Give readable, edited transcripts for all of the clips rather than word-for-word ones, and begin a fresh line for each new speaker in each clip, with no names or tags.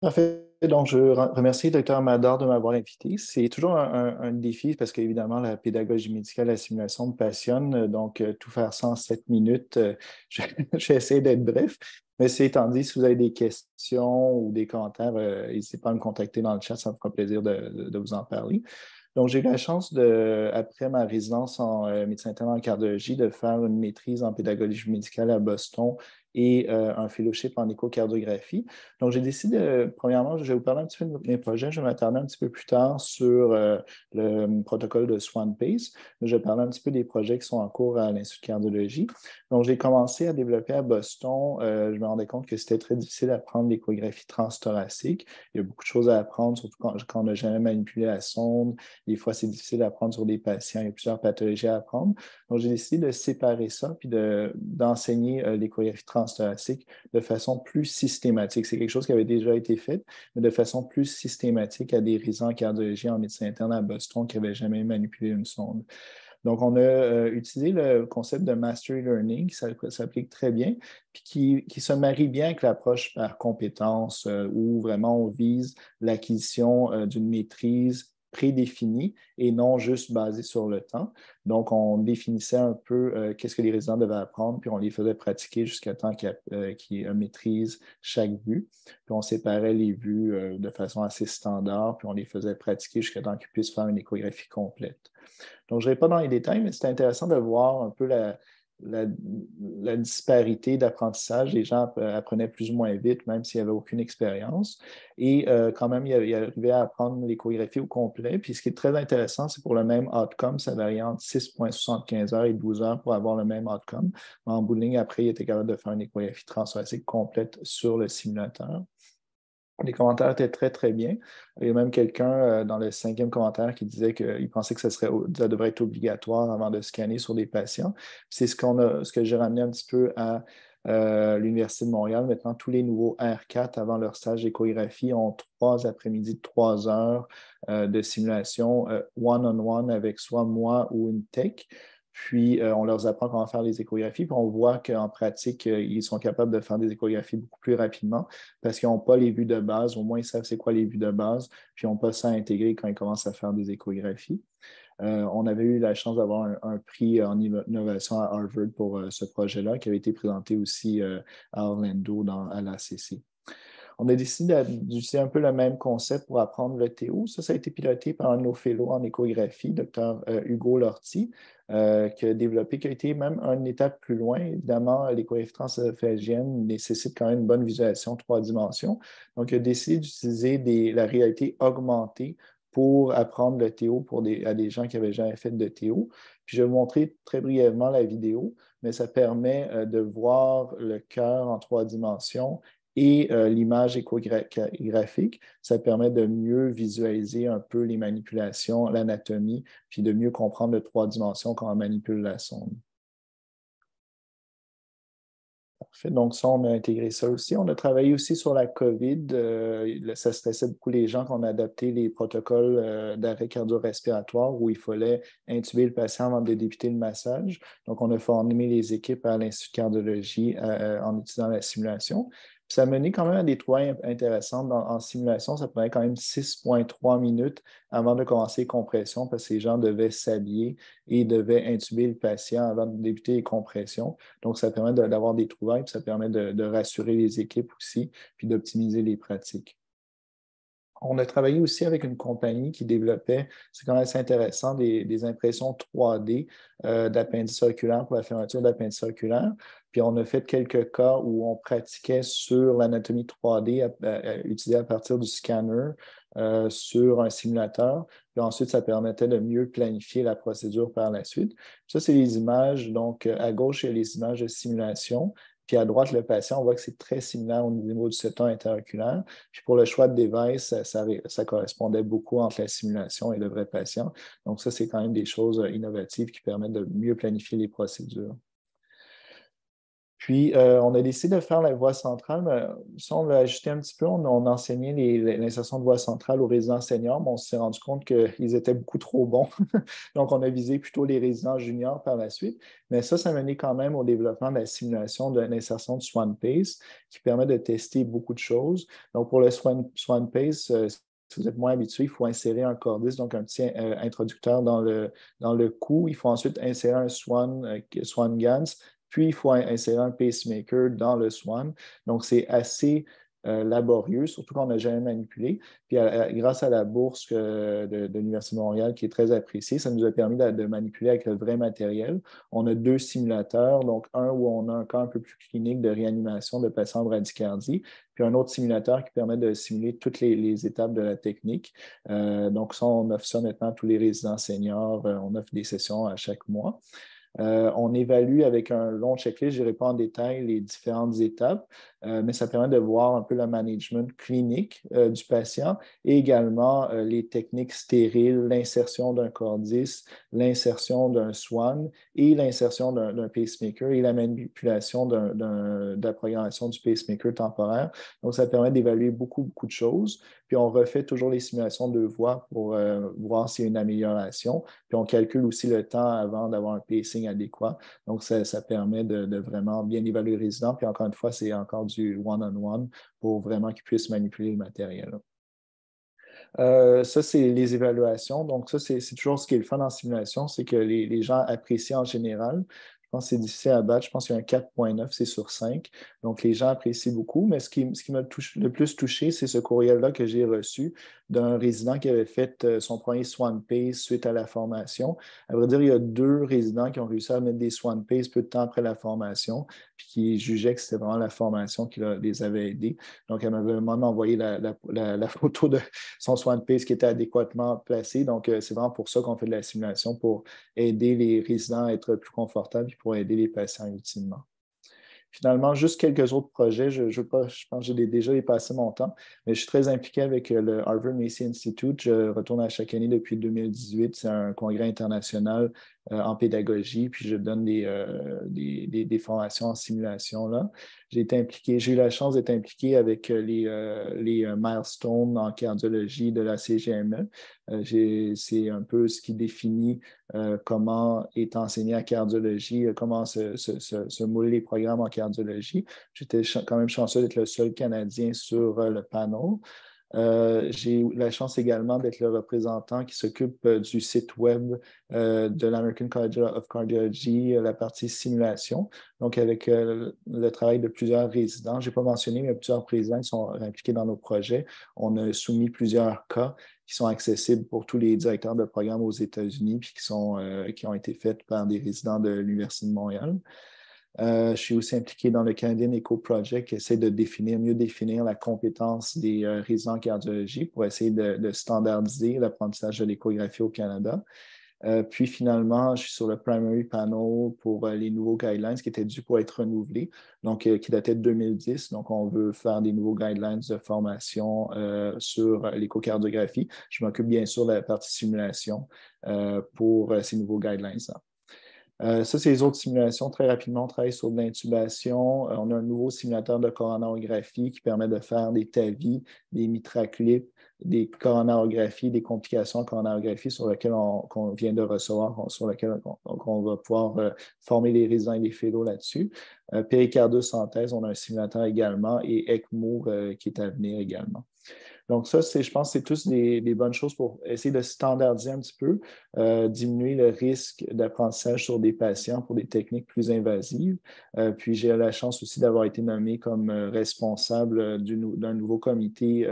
Parfait. Donc, je veux remercier le Dr. Madar de m'avoir invité. C'est toujours un défi parce qu'évidemment, la pédagogie médicale, la simulation me passionne. Donc, tout faire ça en 7 minutes, je, je vais essayer d'être bref. Mais c'est étant dit, si vous avez des questions ou des commentaires, n'hésitez pas à me contacter dans le chat, ça me fera plaisir de vous en parler. Donc, j'ai eu la chance après ma résidence en médecin interne en cardiologie, de faire une maîtrise en pédagogie médicale à Boston et un fellowship en échocardiographie. Donc, j'ai décidé, premièrement, je vais vous parler un petit peu de mes projets. Je vais m'attarder un petit peu plus tard sur le protocole de Swan Pace. Je vais parler un petit peu des projets qui sont en cours à l'Institut de cardiologie. Donc, j'ai commencé à développer à Boston. Je me rendais compte que c'était très difficile d'apprendre l'échographie transthoracique. Il y a beaucoup de choses à apprendre, surtout quand on n'a jamais manipulé la sonde. Des fois, c'est difficile d'apprendre sur des patients. Il y a plusieurs pathologies à apprendre. Donc, j'ai décidé de séparer ça puis d'enseigner l'échographie transthoracique de façon plus systématique. C'est quelque chose qui avait déjà été fait, mais de façon plus systématique à des résidents en cardiologie en médecine interne à Boston qui n'avaient jamais manipulé une sonde. Donc, on a utilisé le concept de mastery learning, qui s'applique très bien, puis qui se marie bien avec l'approche par compétence, où vraiment on vise l'acquisition d'une maîtrise prédéfinie et non juste basée sur le temps. Donc, on définissait un peu qu'est-ce que les résidents devaient apprendre, puis on les faisait pratiquer jusqu'à temps qu'ils maîtrisent chaque vue. Puis on séparait les vues de façon assez standard, puis on les faisait pratiquer jusqu'à temps qu'ils puissent faire une échographie complète. Donc, je ne vais pas dans les détails, mais c'est intéressant de voir un peu la, la disparité d'apprentissage. Les gens apprenaient plus ou moins vite, même s'il n'y avait aucune expérience. Et quand même, il arrivait à apprendre l'échographie au complet. Puis ce qui est très intéressant, c'est pour le même outcome, ça varie entre 6,75 heures et 12 heures pour avoir le même outcome. Mais en bout de ligne, après, il était capable de faire une échographie transthoracique complète sur le simulateur. Les commentaires étaient très, très bien. Il y a même quelqu'un dans le cinquième commentaire qui disait qu'il pensait que ça devrait être obligatoire avant de scanner sur des patients. C'est ce que j'ai ramené un petit peu à l'Université de Montréal. Maintenant, tous les nouveaux R4 avant leur stage d'échographie ont 3 après-midi de 3 heures de simulation one-on-one avec soit moi ou une tech. Puis, on leur apprend comment faire les échographies, puis on voit qu'en pratique, ils sont capables de faire des échographies beaucoup plus rapidement parce qu'ils n'ont pas les vues de base. Au moins, ils savent c'est quoi les vues de base, puis ils n'ont pas ça à intégrer quand ils commencent à faire des échographies. On avait eu la chance d'avoir un prix en innovation à Harvard pour ce projet-là, qui avait été présenté aussi à Orlando à l'ACC. On a décidé d'utiliser un peu le même concept pour apprendre le TO. Ça a été piloté par un de nos fellows en échographie, Dr. Hugo Lortie, qui a développé, qui a été même une étape plus loin. Évidemment, l'échographie transesophagienne nécessite quand même une bonne visualisation 3 dimensions. Donc, il a décidé d'utiliser la réalité augmentée pour apprendre le TO à des gens qui avaient jamais fait de TO. Puis je vais vous montrer très brièvement la vidéo, mais ça permet de voir le cœur en 3 dimensions et l'image échographique, ça permet de mieux visualiser un peu les manipulations, l'anatomie, puis de mieux comprendre le 3 dimensions quand on manipule la sonde. Parfait. Donc, ça, on a intégré ça aussi. On a travaillé aussi sur la COVID. Ça stressait beaucoup les gens qu'on a adapté les protocoles d'arrêt cardio-respiratoire où il fallait intuber le patient avant de débuter le massage. Donc, on a formé les équipes à l'Institut de cardiologie en utilisant la simulation. Puis ça a mené quand même à des trouvailles intéressantes. En simulation, ça prenait quand même 6,3 minutes avant de commencer les compressions parce que les gens devaient s'habiller et devaient intuber le patient avant de débuter les compressions. Donc, ça permet d'avoir des trouvailles, puis ça permet de rassurer les équipes aussi, puis d'optimiser les pratiques. On a travaillé aussi avec une compagnie qui développait, c'est quand même assez intéressant, des impressions 3D d'appendice oculaire pour la fermeture d'appendice oculaire. Puis on a fait quelques cas où on pratiquait sur l'anatomie 3D utilisée à partir du scanner sur un simulateur. Puis ensuite, ça permettait de mieux planifier la procédure par la suite. Ça, c'est les images. Donc, à gauche, il y a les images de simulation. Puis à droite, le patient, on voit que c'est très similaire au niveau du septum interoculaire. Puis pour le choix de device, ça correspondait beaucoup entre la simulation et le vrai patient. Donc ça, c'est quand même des choses innovatives qui permettent de mieux planifier les procédures. Puis, on a décidé de faire la voie centrale, mais ça, on l'a ajusté un petit peu. On enseignait l'insertion de voie centrale aux résidents seniors, mais on s'est rendu compte qu'ils étaient beaucoup trop bons. Donc, on a visé plutôt les résidents juniors par la suite. Mais ça mené quand même au développement de la simulation de l'insertion de Swan Pace, qui permet de tester beaucoup de choses. Donc, pour le Swan Pace, si vous êtes moins habitué, il faut insérer un cordis, donc un petit introducteur dans le cou. Il faut ensuite insérer un Swan Gans, puis il faut insérer un pacemaker dans le Swan. Donc, c'est assez laborieux, surtout qu'on n'a jamais manipulé. Puis, grâce à la bourse de l'Université de Montréal, qui est très appréciée, ça nous a permis de manipuler avec le vrai matériel. On a 2 simulateurs, donc un où on a un cas un peu plus clinique de réanimation de patients en bradycardie, puis un autre simulateur qui permet de simuler toutes les étapes de la technique. Donc, ça, on offre ça maintenant à tous les résidents seniors. On offre des sessions à chaque mois. On évalue avec un long checklist, je n'irai pas en détail les différentes étapes, mais ça permet de voir un peu le management clinique du patient et également les techniques stériles, l'insertion d'un cordis, l'insertion d'un swan et l'insertion d'un pacemaker et la manipulation de la programmation du pacemaker temporaire. Donc, ça permet d'évaluer beaucoup, beaucoup de choses. Puis, on refait toujours les simulations de voix pour voir s'il y a une amélioration. Puis, on calcule aussi le temps avant d'avoir un pacing adéquat. Donc, ça permet de vraiment bien évaluer le résident. Puis, encore une fois, c'est encore du one-on-one pour vraiment qu'ils puissent manipuler le matériel. Ça, c'est les évaluations. Donc, ça, c'est toujours ce qui est le fun en simulation, c'est que les gens apprécient en général. Je pense que c'est difficile à battre. Je pense qu'il y a un 4,9, c'est sur 5. Donc, les gens apprécient beaucoup. Mais ce qui m'a le plus touché, c'est ce courriel-là que j'ai reçu d'un résident qui avait fait son premier Swan Pace suite à la formation. À vrai dire, il y a 2 résidents qui ont réussi à mettre des Swan Pace peu de temps après la formation, puis qui jugeaient que c'était vraiment la formation qui les avait aidés. Donc, elle m'avait vraiment envoyé la photo de son Swan Pace qui était adéquatement placé. Donc, c'est vraiment pour ça qu'on fait de la simulation, pour aider les résidents à être plus confortables et pour aider les patients ultimement. Finalement, juste quelques autres projets. Je pense que j'ai déjà dépassé mon temps, mais je suis très impliqué avec le Harvard Macy Institute. Je retourne à chaque année depuis 2018. C'est un congrès international en pédagogie, puis je donne des formations en simulation là. J'ai eu la chance d'être impliqué avec les milestones en cardiologie de la CGME. C'est un peu ce qui définit comment est enseigné la cardiologie, comment se moulent les programmes en cardiologie. J'étais quand même chanceux d'être le seul Canadien sur le panel. J'ai eu la chance également d'être le représentant qui s'occupe du site web de l'American College of Cardiology, la partie simulation. Donc, avec le travail de plusieurs résidents, je n'ai pas mentionné, mais plusieurs présidents qui sont impliqués dans nos projets. On a soumis plusieurs cas qui sont accessibles pour tous les directeurs de programmes aux États-Unis, puis qui ont été faits par des résidents de l'Université de Montréal. Je suis aussi impliqué dans le Canadian Eco Project qui essaie de mieux définir la compétence des résidents en cardiologie pour essayer de standardiser l'apprentissage de l'échographie au Canada. Puis finalement, je suis sur le primary panel pour les nouveaux guidelines qui étaient dû pour être renouvelés, donc qui dataient de 2010. Donc, on veut faire des nouveaux guidelines de formation sur l'échocardiographie. Je m'occupe bien sûr de la partie simulation pour ces nouveaux guidelines-là. Ça, c'est les autres simulations. Très rapidement, on travaille sur de l'intubation. On a un nouveau simulateur de coronarographie qui permet de faire des TAVI, des mitraclips, des coronarographies, des complications en coronarographie sur lesquelles qu'on vient de recevoir, sur lesquelles on va pouvoir former les résidents et les félos là-dessus. Péricardiosynthèse, on a un simulateur également et ECMO qui est à venir également. Donc, ça, je pense que c'est tous des bonnes choses pour essayer de standardiser un petit peu, diminuer le risque d'apprentissage sur des patients pour des techniques plus invasives. Puis, j'ai eu la chance aussi d'avoir été nommé comme responsable d'un nouveau comité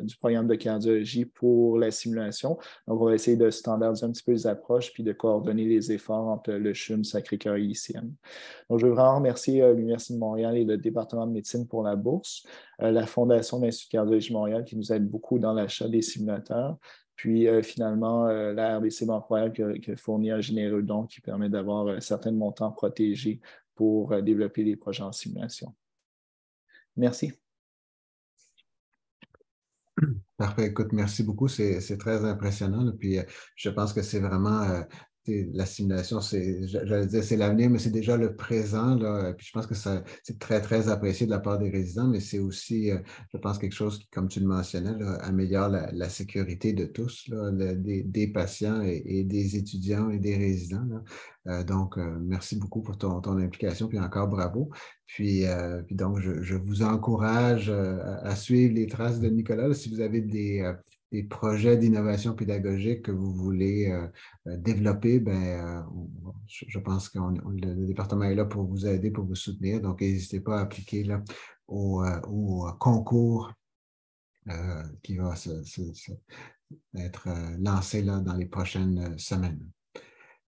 du programme de cardiologie pour la simulation. Donc, on va essayer de standardiser un petit peu les approches puis de coordonner les efforts entre le CHUM, Sacré-Cœur et l'ICM. Donc, je veux vraiment remercier l'Université de Montréal et le département de médecine pour la bourse, la Fondation de l'Institut de cardiologie Montréal qui nous aide beaucoup dans l'achat des simulateurs, puis finalement la RBC Montréal qui a fourni un généreux don qui permet d'avoir certains montants protégés pour développer des projets en simulation. Merci.
Parfait. Écoute, merci beaucoup. C'est très impressionnant. Puis je pense que c'est vraiment la simulation, j'allais dire c'est l'avenir, mais c'est déjà le présent, là. Puis je pense que c'est très, très apprécié de la part des résidents, mais c'est aussi, je pense, quelque chose qui, comme tu le mentionnais, là, améliore la sécurité de tous, là, des patients et des étudiants et des résidents, là. Donc, merci beaucoup pour ton implication, puis encore bravo. Puis donc, je vous encourage à suivre les traces de Nicolas. Là, si vous avez des projets d'innovation pédagogique que vous voulez développer, ben, je pense que le département est là pour vous aider, pour vous soutenir. Donc, n'hésitez pas à appliquer là, au concours qui va être lancé là, dans les prochaines semaines.